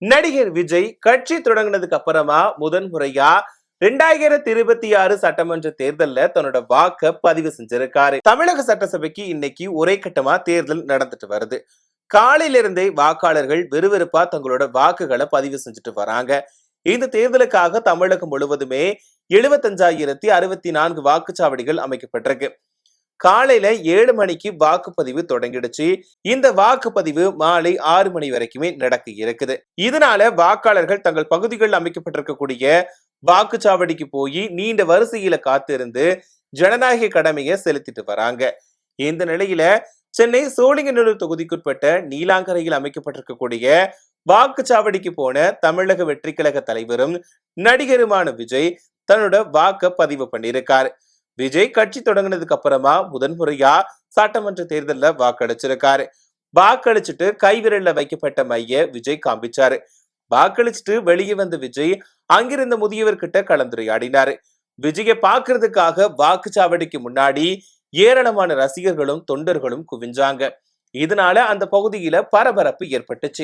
நடிகர் விஜய் கட்சி தொடங்கினதுக்கு அப்புறமா முதன்முறையா 2026 சட்டமன்ற தேர்தல்ல தன்னோட வாக்க பதிவு செஞ்சிருக்காரு. தமிழக சட்டசபைக்கு இன்னைக்கு ஒரே கட்டமா தேர்தல் நடந்துட்டு வருது. காலையில இருந்தே வாக்காளர்கள் விறுவிறுப்பா தங்களோட வாக்குகளை பதிவு செஞ்சுட்டு வராங்க. இந்த தேர்தலுக்காக தமிழகம் முழுவதுமே 75,064 வாக்குச்சாவடிகள் அமைக்கப்பட்டிருக்கு. காலையில 7 மணிக்கு வாக்குப்பதிவு தொடங்கிடுச்சு. இந்த வாக்குப்பதிவு மாலை 6 மணி வரைக்குமே நடக்க இருக்குது. இதனால வாக்காளர்கள் தங்கள் பகுதிகளில் அமைக்கப்பட்டிருக்கக்கூடிய வாக்குச்சாவடிக்கு போய் நீண்ட வரிசையில காத்திருந்து ஜனநாயக கடமையை செலுத்திட்டு வராங்க. இந்த நிலையில சென்னை சோழிங்கநல்லூர் தொகுதிக்குட்பட்ட நீலாங்கரையில் அமைக்கப்பட்டிருக்கக்கூடிய வாக்குச்சாவடிக்கு போன தமிழக வெற்றி கழக தலைவரும் நடிகருமான விஜய் தன்னோட வாக்க பதிவு பண்ணியிருக்காரு. விஜய் கட்சி தொடங்கினதுக்கு அப்புறமா முதன்முறையா சட்டமன்ற தேர்தல்ல வாக்களிச்சிருக்காரு. வாக்களிச்சுட்டு கைவிரல்ல வைக்கப்பட்ட மைய விஜய் காண்பிச்சாரு. வாக்களிச்சுட்டு வெளியே வந்த விஜய் அங்கிருந்த முதியவர் கிட்ட கலந்துரையாடினாரு. விஜயை பாக்குறதுக்காக வாக்குச்சாவடிக்கு முன்னாடி ஏராளமான ரசிகர்களும் தொண்டர்களும் குவிஞ்சாங்க. இதனால அந்த பகுதியில பரபரப்பு ஏற்பட்டுச்சு.